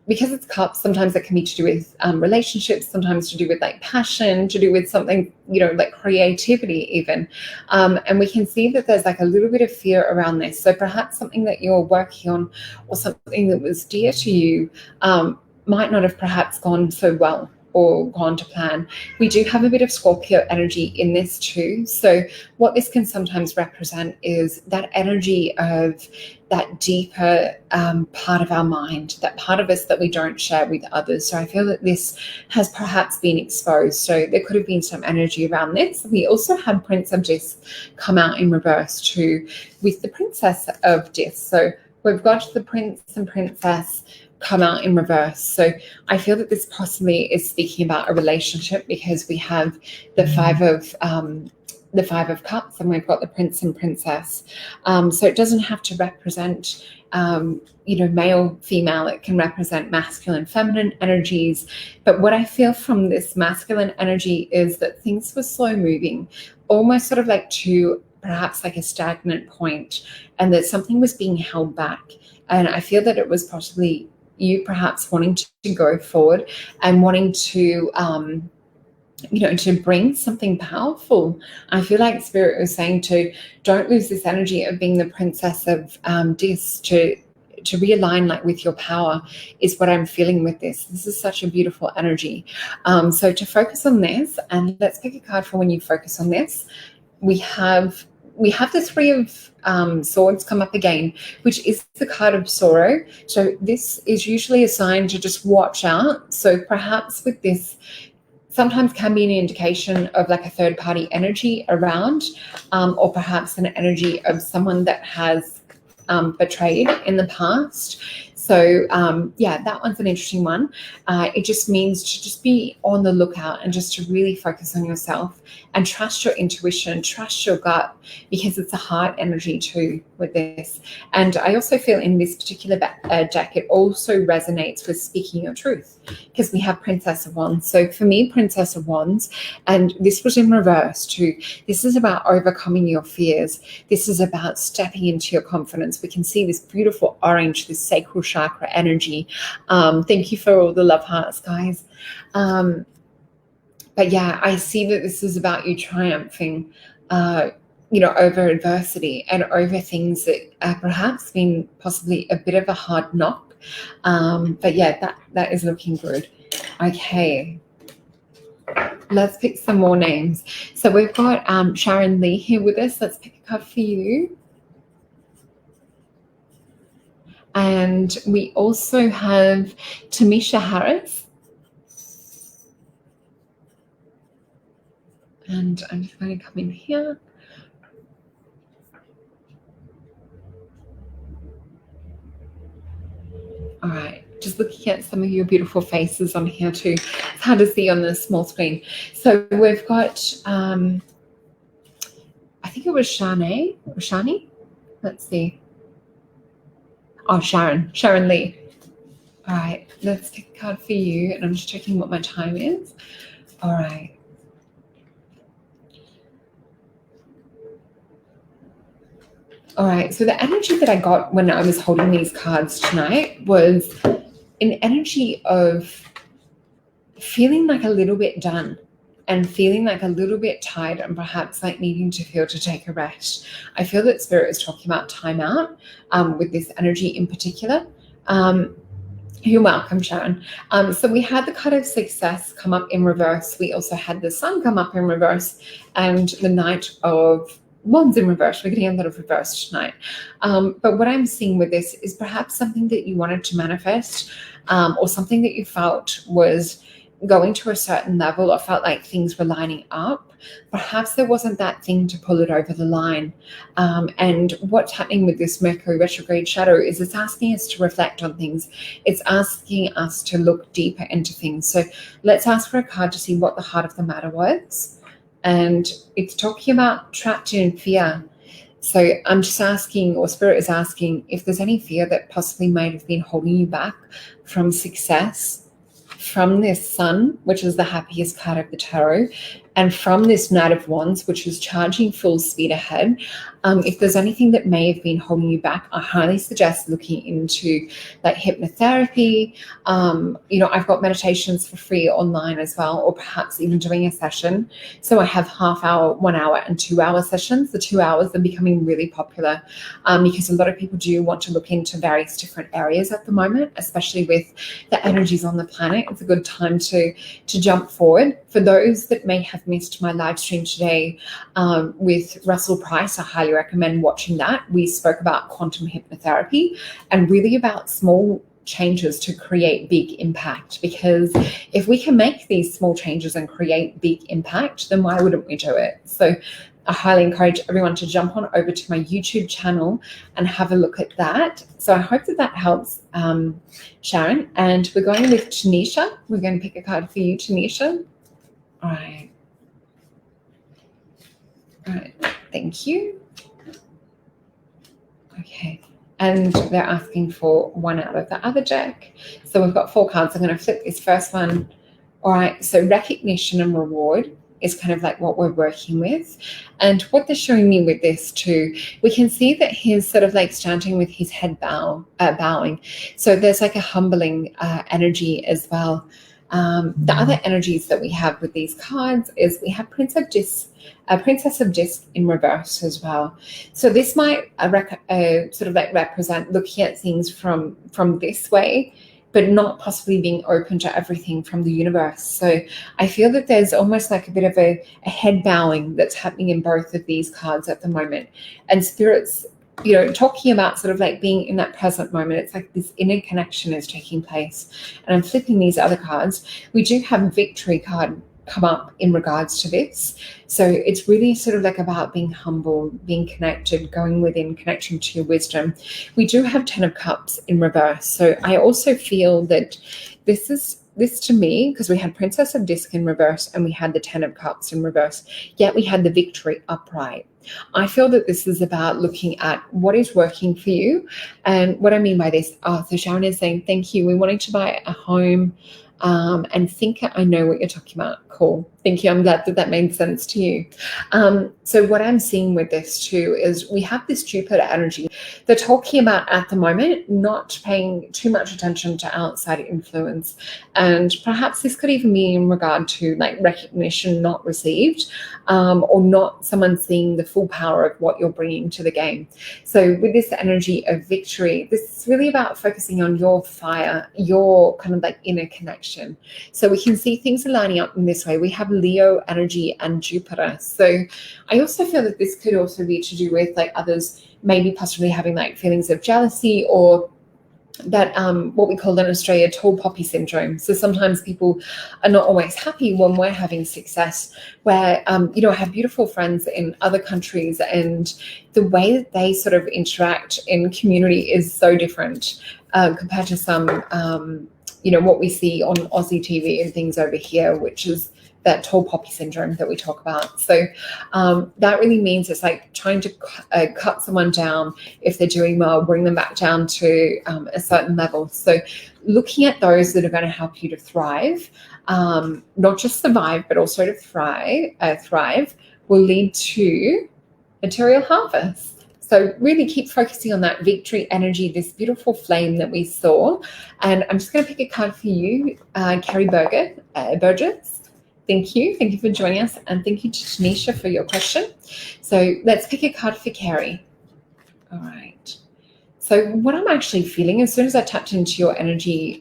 Because it's cups, sometimes it can be to do with relationships, sometimes to do with like passion, to do with something, like creativity even. And we can see that there's like a little bit of fear around this. So perhaps something that you're working on or something that was dear to you might not have perhaps gone so well or gone to plan. We do have a bit of Scorpio energy in this too. So what this can sometimes represent is that energy of that deeper part of our mind, that part of us that we don't share with others. So I feel that this has perhaps been exposed. So there could have been some energy around this. We also had Prince of Discs come out in reverse too with the Princess of Discs. So we've got the Prince and Princess come out in reverse. So I feel that this possibly is speaking about a relationship because we have the Five of Cups and we've got the Prince and Princess. So it doesn't have to represent male, female. It can represent masculine, feminine energies. But what I feel from this masculine energy is that things were slow moving, almost sort of like to perhaps like a stagnant point, and that something was being held back. And I feel that it was possibly you perhaps wanting to go forward and wanting to to bring something powerful. I feel like Spirit was saying to don't lose this energy of being the Princess of Discs, to realign like with your power is what I'm feeling with this. This is such a beautiful energy. So to focus on this, and let's pick a card for when you focus on this. We have the Three of Swords come up again, which is the card of sorrow. So this is usually a sign to just watch out. So perhaps with this, sometimes can be an indication of like a third party energy around, or perhaps an energy of someone that has betrayed in the past. So that one's an interesting one. It just means to just be on the lookout and just to really focus on yourself and trust your intuition, trust your gut, because it's a heart energy too with this. And I also feel in this particular deck, it also resonates with speaking your truth, because we have Princess of Wands. So for me, Princess of Wands, and this was in reverse too. This is about overcoming your fears. This is about stepping into your confidence. We can see this beautiful orange, this sacral chakra energy. Thank you for all the love hearts, guys. But yeah, I see that this is about you triumphing, over adversity and over things that perhaps been possibly a bit of a hard knock. But yeah, that is looking good. Okay. Let's pick some more names. So we've got Sharon Lee here with us. Let's pick a card for you. And we also have Tamisha Harris. And I'm just going to come in here. All right, just looking at some of your beautiful faces on here too. It's hard to see on the small screen. So we've got, I think it was Shani or Shani. Let's see. Oh, Sharon Lee. All right, let's pick a card for you. And I'm just checking what my time is. All right. All right, so the energy that I got when I was holding these cards tonight was an energy of feeling like a little bit done and feeling like a little bit tired and perhaps like needing to take a rest. I feel that Spirit is talking about time out with this energy in particular. You're welcome, Sharon. So we had the card of success come up in reverse. We also had the Sun come up in reverse and the Knight of Wands in reverse. We're getting a lot of reverse tonight. But what I'm seeing with this is perhaps something that you wanted to manifest, or something that you felt was going to a certain level or felt like things were lining up. Perhaps there wasn't that thing to pull it over the line. And what's happening with this Mercury retrograde shadow is it's asking us to reflect on things. It's asking us to look deeper into things. So let's ask for a card to see what the heart of the matter was. And it's talking about trapped in fear. So I'm just asking, or Spirit is asking, if there's any fear that possibly might have been holding you back from success. from this Sun, which is the happiest card of the tarot, and from this Knight of Wands, which is charging full speed ahead. If there's anything that may have been holding you back, I highly suggest looking into like hypnotherapy. I've got meditations for free online as well, or perhaps even doing a session. So I have half hour, 1 hour, and 2 hour sessions. The 2 hours are becoming really popular because a lot of people do want to look into various different areas at the moment, especially with the energies on the planet. It's a good time to jump forward. For those that may have missed my live stream today with Russell Price, I highly recommend watching that. We spoke about quantum hypnotherapy and really about small changes to create big impact, because if we can make these small changes and create big impact, then why wouldn't we do it? So I highly encourage everyone to jump on over to my YouTube channel and have a look at that. So I hope that helps, Sharon. And we're going with Tanisha. We're going to pick a card for you, Tanisha. All right. Thank you. Okay. And they're asking for one out of the other deck. So we've got 4 cards. I'm going to flip this first one. All right. So recognition and reward is kind of like what we're working with. And what they're showing me with this too, we can see that he's sort of like standing with his head bowing. So there's like a humbling energy as well. The other energies that we have with these cards is we have Princess of Disc in reverse as well. So this might sort of like represent looking at things from this way, but not possibly being open to everything from the universe. So I feel that there's almost like a bit of a head bowing that's happening in both of these cards at the moment. And spirits, talking about sort of like being in that present moment, it's like this inner connection is taking place. And I'm flipping these other cards. We do have a victory card come up in regards to this. So it's really sort of like about being humble, being connected, going within, connecting to your wisdom. We do have 10 of Cups in reverse. So I also feel that this to me, because we had Princess of Disc in reverse and we had the 10 of Cups in reverse, yet we had the victory upright. I feel that this is about looking at what is working for you. And what I mean by this, so Sharon is saying, thank you. We wanted to buy a home and think I know what you're talking about. Cool. Thank you. I'm glad that made sense to you. So what I'm seeing with this too is we have this Jupiter energy. They're talking about at the moment not paying too much attention to outside influence. And perhaps this could even be in regard to like recognition not received, or not someone seeing the full power of what you're bringing to the game. So with this energy of victory, this is really about focusing on your fire, your kind of like inner connection. So we can see things are lining up in this way. We have Leo energy and Jupiter. So I also feel that this could also be to do with like others maybe possibly having like feelings of jealousy, or that what we call in Australia tall poppy syndrome. So sometimes people are not always happy when we're having success, where I have beautiful friends in other countries, and the way that they sort of interact in community is so different compared to some what we see on Aussie TV and things over here, which is that tall poppy syndrome that we talk about. So that really means it's like trying to cut someone down if they're doing well, bring them back down to a certain level. So looking at those that are going to help you to thrive, not just survive, but also to thrive will lead to material harvest. So really keep focusing on that victory energy, this beautiful flame that we saw. And I'm just going to pick a card for you, Carrie Burgess. Thank you. Thank you for joining us. And thank you to Tanisha for your question. So let's pick a card for Carrie. All right. So what I'm actually feeling, as soon as I tapped into your energy,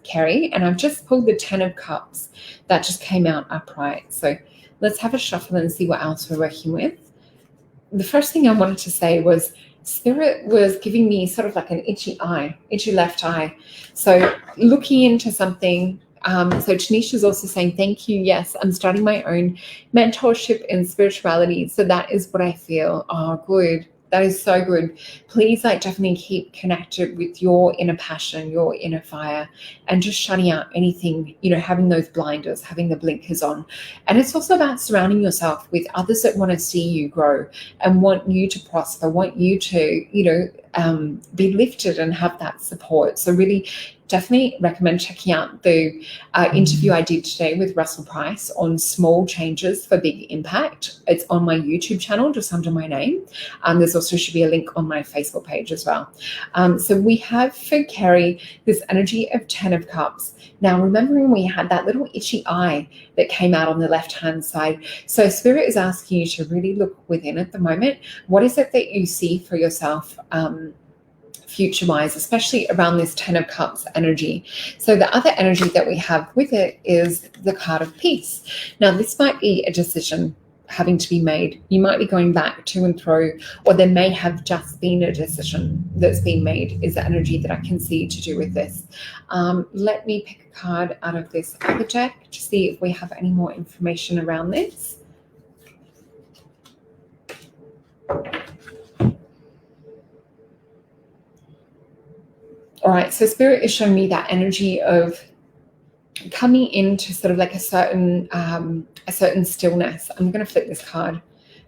Carrie, and I've just pulled the 10 of Cups, that just came out upright. So let's have a shuffle and see what else we're working with. The first thing I wanted to say was Spirit was giving me sort of like an itchy left eye. So looking into something. So Tanisha's also saying, thank you. Yes, I'm starting my own mentorship in spirituality. So that is what I feel. Oh, good. That is so good. Please definitely keep connected with your inner passion, your inner fire, and just shutting out anything, having those blinders, having the blinkers on. And it's also about surrounding yourself with others that want to see you grow and want you to prosper, want you to, be lifted and have that support. So really definitely recommend checking out the interview I did today with Russell Price on small changes for big impact. It's on my YouTube channel, just under my name. There's also should be a link on my Facebook page as well. So we have for Kerry this energy of 10 of Cups. Now, remembering we had that little itchy eye that came out on the left-hand side. So Spirit is asking you to really look within at the moment. What is it that you see for yourself future-wise, especially around this 10 of Cups energy? So the other energy that we have with it is the card of peace. Now, this might be a decision having to be made. You might be going back to and fro, or there may have just been a decision that's been made, is the energy that I can see to do with this. Let me pick a card out of this other deck to see if we have any more information around this. All right, so Spirit is showing me that energy of coming into sort of like a certain stillness. I'm going to flip this card.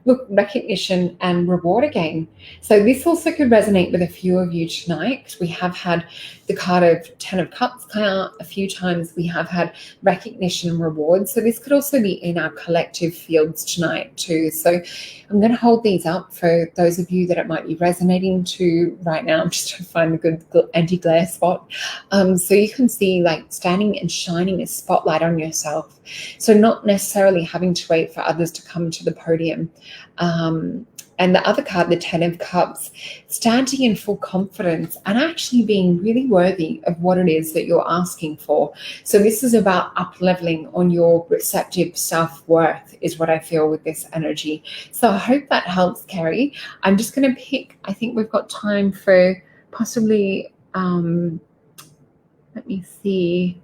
Look, recognition and reward again. So this also could resonate with a few of you tonight, because we have had the card of 10 of Cups come out a few times. We have had recognition and reward. So this could also be in our collective fields tonight too. So I'm going to hold these up for those of you that it might be resonating to right now. I'm just trying to find a good anti-glare spot. So you can see like standing and shining a spotlight on yourself. So not necessarily having to wait for others to come to the podium. And the other card, the 10 of Cups, standing in full confidence and actually being really worthy of what it is that you're asking for. So this is about up-leveling on your receptive self-worth is what I feel with this energy. So I hope that helps, Kerry. I'm just going to pick, I think we've got time for possibly, let me see,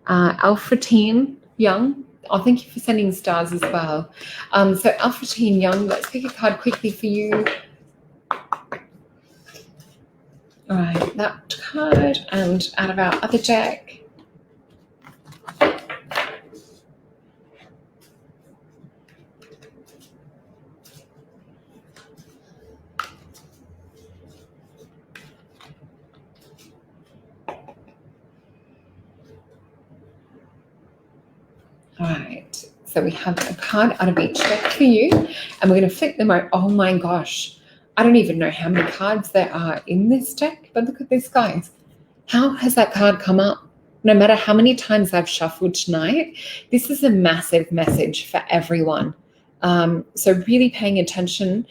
Alpha Teen Young. Oh, thank you for sending stars as well. So Alpha Teen Young, let's pick a card quickly for you. All right, that card, and out of our other deck. All right, so we have a card out of each deck for you, and we're going to flip them out. Oh my gosh, I don't even know how many cards there are in this deck, but look at this, guys. How has that card come up? No matter how many times I've shuffled tonight, this is a massive message for everyone. So really paying attention.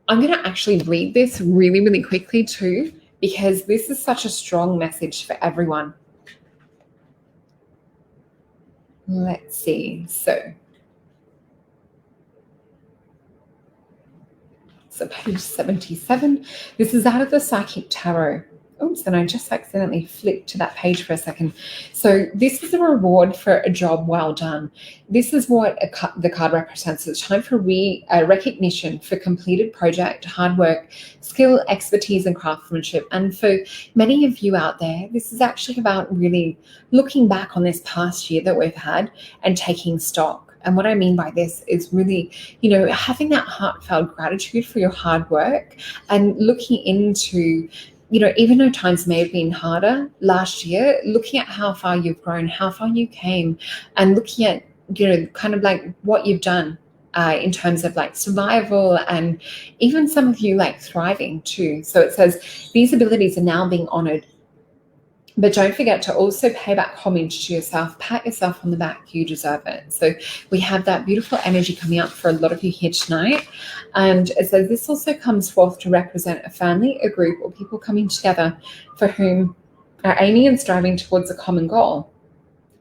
I'm going to actually read this really, really quickly too, because this is such a strong message for everyone. Let's see. So page 77. This is out of the Psychic Tarot. Oops, and I just accidentally flipped to that page for a second. So this is a reward for a job well done. This is what the card represents. It's time for recognition for completed project, hard work, skill, expertise, and craftsmanship. And for many of you out there, this is actually about really looking back on this past year that we've had and taking stock. And what I mean by this is really, having that heartfelt gratitude for your hard work and looking into, even though times may have been harder last year, looking at how far you've grown, how far you came, and looking at, kind of like what you've done in terms of like survival, and even some of you like thriving too. So it says these abilities are now being honored. But don't forget to also pay back homage to yourself. Pat yourself on the back. You deserve it. So we have that beautiful energy coming up for a lot of you here tonight. And it says this also comes forth to represent a family, a group, or people coming together for whom are aiming and striving towards a common goal.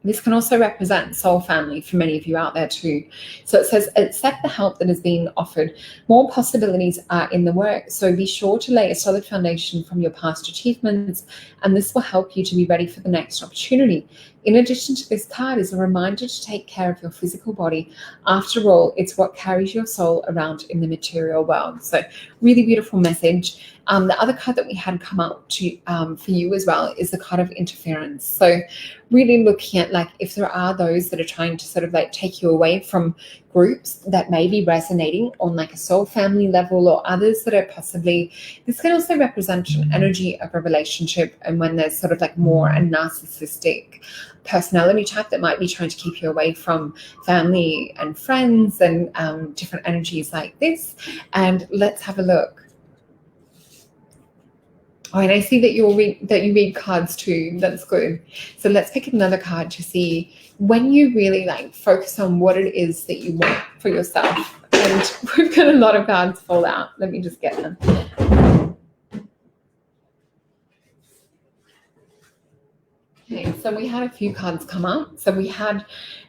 This can also represent soul family for many of you out there too. So it says, accept the help that is being offered. More possibilities are in the work. So be sure to lay a solid foundation from your past achievements, and this will help you to be ready for the next opportunity. In addition to this card is a reminder to take care of your physical body. After all, it's what carries your soul around in the material world. So really beautiful message. The other card that we had come up to for you as well is the card of interference. So really looking at like if there are those that are trying to sort of like take you away from groups that may be resonating on like a soul family level, or others that are possibly, this can also represent an energy of a relationship, and when there's sort of like more a narcissistic personality type that might be trying to keep you away from family and friends, and different energies like this. And let's have a look. Oh, and I see that you read cards too. That's good. So let's pick another card to see when you really like focus on what it is that you want for yourself. And we've got a lot of cards fall out. Let me just get them. Okay, so we had a few cards come up. So we had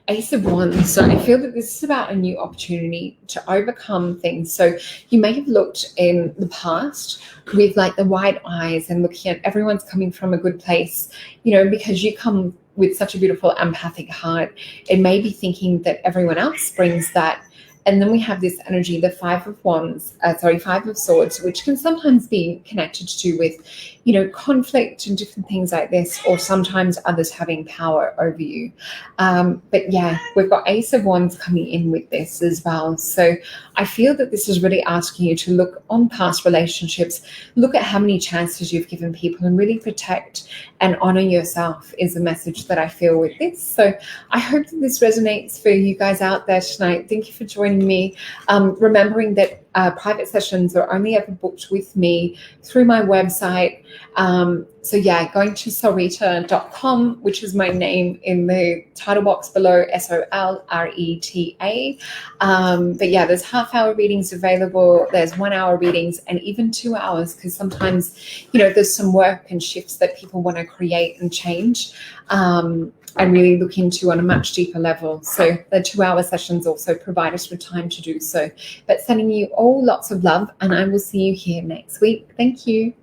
Ace of Wands. So I feel that this is about a new opportunity to overcome things. So you may have looked in the past with like the wide eyes and looking at everyone's coming from a good place, you know, because you come with such a beautiful empathic heart. It may be thinking that everyone else brings that. And then we have this energy, the Five of Swords, which can sometimes be connected to with, you know, conflict and different things like this, or sometimes others having power over you. But yeah, we've got Ace of Wands coming in with this as well. So I feel that this is really asking you to look on past relationships, look at how many chances you've given people, and really protect and honor yourself is the message that I feel with this. So I hope that this resonates for you guys out there tonight. Thank you for joining me. Remembering that private sessions are only ever booked with me through my website. So yeah, going to solreta.com, which is my name in the title box below, SOLRETA. But yeah, there's half-hour readings available. There's 1 hour readings, and even 2 hours, because sometimes, you know, there's some work and shifts that people want to create and change. And really look into on a much deeper level. So the 2 hour sessions also provide us with time to do so. But sending you all lots of love, and I will see you here next week. Thank you.